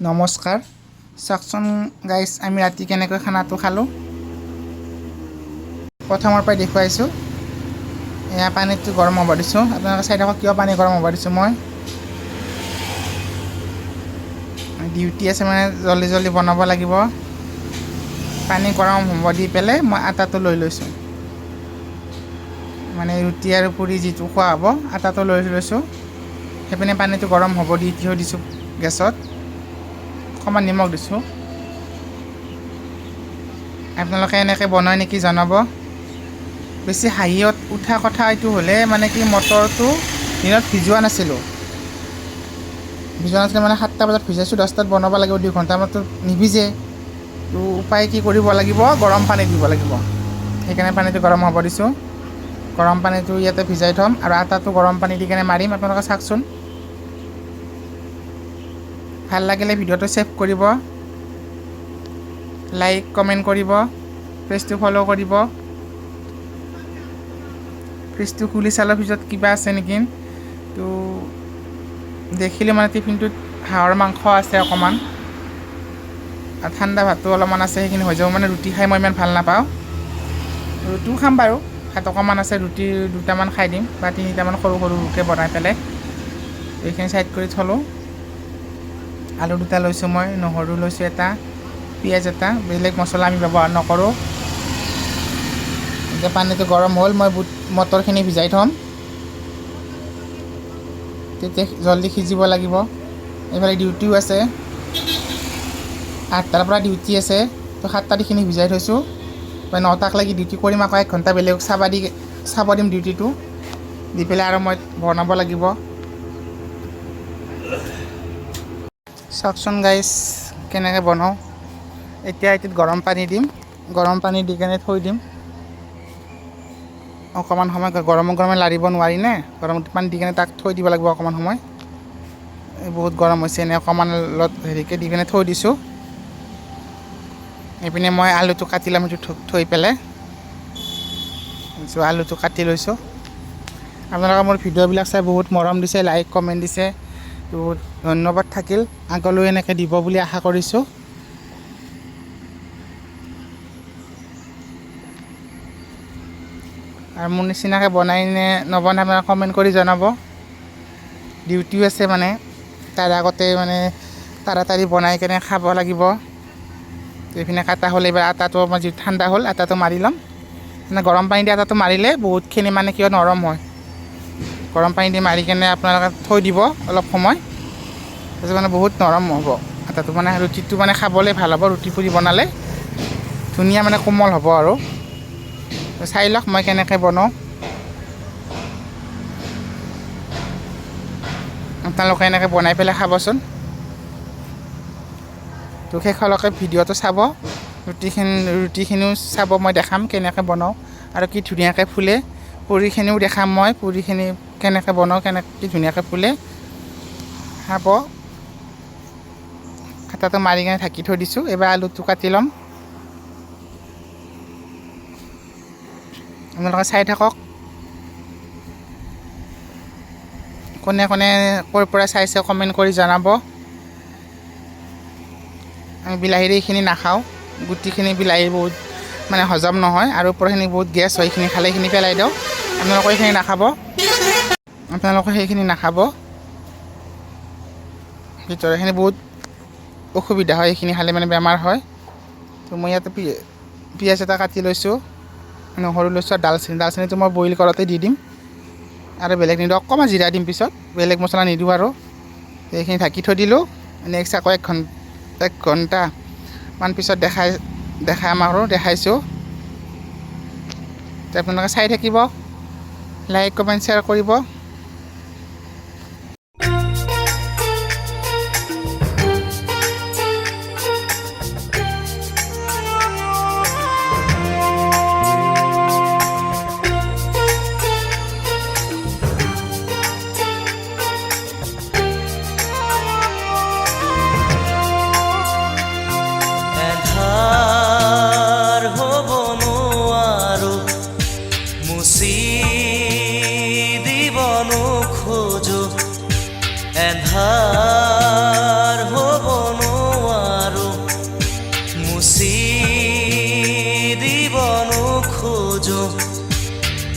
নমস্কাৰ চাকচোন গাইজ আমি ৰাতি কেনেকৈ খানাটো খালোঁ প্ৰথমৰ পৰাই দেখুৱাইছোঁ এয়া পানীটো গৰম হ'ব দিছোঁ আপোনালোকে চাই থাকক কিয় পানী গৰম হ'ব দিছোঁ মই ডিউটি আছে মানে জলদি জলদি বনাব লাগিব পানী গৰম হ'ব দি পেলাই মই আটাটো লৈ লৈছোঁ মানে ৰুটি আৰু পুৰি যিটো খোৱা হ'ব আটাটো লৈ লৈছোঁ সেইপিনে পানীটো গৰম হ'ব দি থৈ দিছোঁ গেছত অকণমান নিমখ দিছোঁ আপোনালোকে এনেকৈ বনায় নেকি জনাব বেছি হাঁহিয়ত উঠা কথা এইটো হ'লে মানে কি মটৰটো দিনত ভিজোৱা নাছিলোঁ মানে 7টা বজাত ভিজাইছোঁ 10টাত বনাব লাগিব 2 ঘণ্টামানতো নিভিজে তো উপায় কি কৰিব লাগিব গৰম পানী দিব লাগিব সেইকাৰণে পানীটো গৰম হ'ব দিছোঁ গৰম পানীটো ইয়াতে ভিজাই থ'ম আৰু আটাটো গৰম পানী দি কেনে মাৰিম আপোনালোকে চাওকচোন ভাল লাগিলে ভিডিঅ'টো সেভ কৰিব লাইক কমেণ্ট কৰিব পেজটো ফলো কৰিব পেজটো খুলি চালৰ পিছত কিবা আছে নেকি তো দেখিলে মানে টিফিনটোত হাঁহৰ মাংস আছে অকণমান আৰু ঠাণ্ডা ভাতটো অলপমান আছে সেইখিনি হৈ যাব মানে ৰুটি খাই মই ইমান ভাল নাপাওঁ ৰুটিও খাম বাৰু ভাত অকণমান আছে ৰুটি 2টামান খাই দিম বা 3টামান সৰু সৰুকৈ বনাই পেলাই এইখিনি ছাইড কৰি থ'লোঁ আলু 2টা লৈছোঁ মই নহৰু লৈছোঁ এটা পিঁয়াজ এটা বেলেগ মছলা আমি ব্যৱহাৰ নকৰোঁ এতিয়া পানীটো গৰম হ'ল মই মটৰখিনি ভিজাই থ'ম তেতিয়া জলদি সিজিব লাগিব এইফালে ডিউটিও আছে 8টাৰ পৰা ডিউটি আছে তো 7টাত এইখিনি ভিজাই থৈছোঁ 9টাক লাগি ডিউটি কৰিম আকৌ 1 ঘণ্টা বেলেগ চাব দিম ডিউটিটো দি পেলাই আৰু মই বনাব লাগিব চাওকচোন গাইজ কেনেকৈ বনাওঁ এতিয়া এইটোত গৰম পানী দিম গৰম পানী দি কেনে থৈ দিম অকণমান সময় গৰমে লাৰিব নোৱাৰি নে গৰম পানী দি কেনে তাক থৈ দিব লাগিব অকণমান সময় বহুত গৰম হৈছে এনে অকণমান হেৰিকৈ দি কেনে থৈ দিছোঁ এইপিনে মই আলুটো কাটি ল'ম সেইটো থৈ পেলাই আলুটো কাটি লৈছোঁ আপোনালোকে মোৰ ভিডিঅ'বিলাক চাই বহুত মৰম দিছে লাইক কমেণ্ট দিছে বহুত ধন্যবাদ থাকিল আগলৈ এনেকৈ দিব বুলি আশা কৰিছোঁ আৰু মোৰ নিচিনাকৈ বনাই নে নবনাই আপোনালোকে কমেণ্ট কৰি জনাব ডিউটিও আছে মানে তাৰ আগতে মানে তাড়াতাড়ি বনাই কেনে খাব লাগিব এইপিনে কাটা হ'ল এইবাৰ আটাটো আমাৰ যিটো ঠাণ্ডা হ'ল আটাটো মাৰি ল'ম মানে গৰম পানী দি আটাটো মাৰিলে বহুতখিনি মানে কিয় নৰম হয় গৰম পানী দি মাৰি কেনে আপোনালোকে থৈ দিব অলপ সময় তাৰপিছত মানে বহুত নৰম হ'ব আটাটো মানে ৰুটিটো মানে খাবলৈ ভাল হ'ব ৰুটি পুৰি বনালে ধুনীয়া মানে কোমল হ'ব আৰু চাই লওক মই কেনেকৈ বনাওঁ আপোনালোকে এনেকৈ বনাই পেলাই খাবচোন তো শেষলৈকে ভিডিঅ'টো চাব ৰুটিখিনিও চাব মই দেখাম কেনেকৈ বনাওঁ আৰু কি ধুনীয়াকৈ ফুলে পুৰিখিনিও দেখাম মই পুৰিখিনি কেনেকৈ বনাওঁ কি ধুনীয়াকৈ ফুলে খাব আটাটো মাৰি কিনে ঢাকি থৈ দিছোঁ এইবাৰ আলুটো কাটি ল'ম আপোনালোকে চাই থাকক কোনে কোনে ক'ৰ পৰা চাইছে কমেণ্ট কৰি জনাব আমি বিলাহীৰে এইখিনি নাখাওঁ গুটিখিনি বিলাহীৰ বহুত মানে হজম নহয় আৰু ওপৰখিনি বহুত গেছ হয় এইখিনি খালে এইখিনি পেলাই দিওঁ আপোনালোকে এইখিনি নাখাব ভিতৰখিনি বহুত অসুবিধা হয় এইখিনি খালে মানে বেমাৰ হয় তো মই ইয়াতে পিঁয়াজ এটা কাটি লৈছোঁ নহৰু লৈছোঁ আৰু দালচেনিটো মই বইল কৰোঁতে দি দিম আৰু বেলেগ নিদিওঁ অকণমান জিৰা দিম পিছত বেলেগ মছলা নিদিওঁ আৰু এইখিনি ঢাকি থৈ দিলোঁ নেক্সট আকৌ 1 ঘণ্টামান পিছত দেখাম আৰু দেখাইছোঁ আপোনালোকে চাই থাকিব লাইক কমেণ্ট শ্বেয়াৰ কৰিব মুছি দিব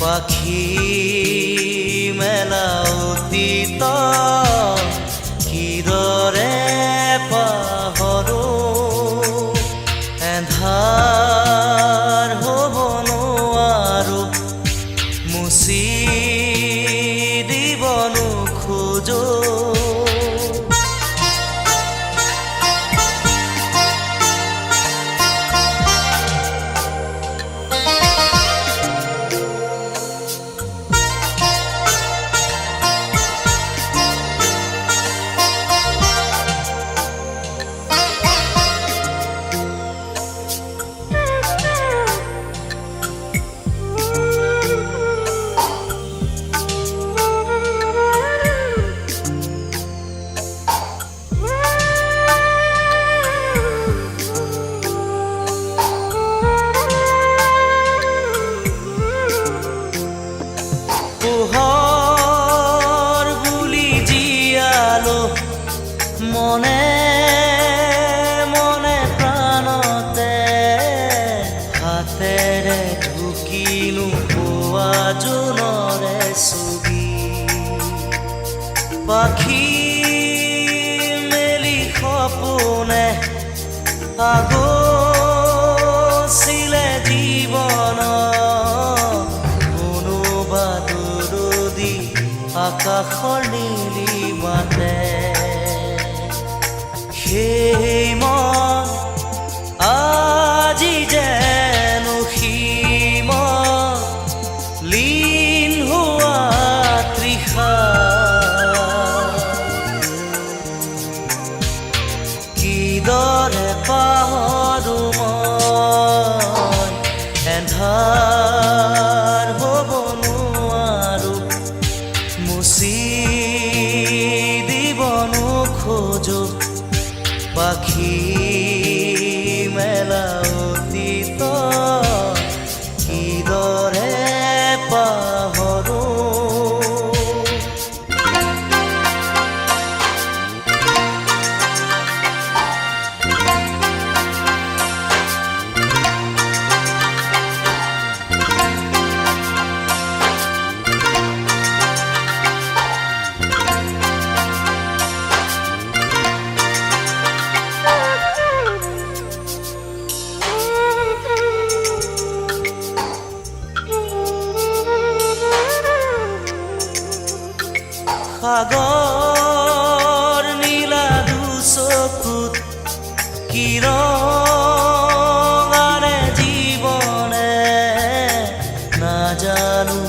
পাখি মেলা অতীত কিদৰে পাহৰো এন্ধাৰ হ'ব নোৱাৰো মুচি দিব নোখোজো পোহৰ বুলি জীয়ালো মনে মনে প্ৰাণতে হাতেৰে ঢুকিনো পোৱা জোনৰে ছবি পাখি মেলি সপোনে আগছিলে জীৱন আকাশৰ নীলিমাতে সেই মন আজি যেন সীমত লীন হোৱা তৃষা কিদৰে পাহৰো মই এন্ধাৰ হ'ব নোৱাৰো মুচি দিব নোখোজো পাখি মেলা অতীত কিদৰে পাহৰো সাগৰ নীলা দুচকুত কিৰণাৰে জীৱনে নাজানো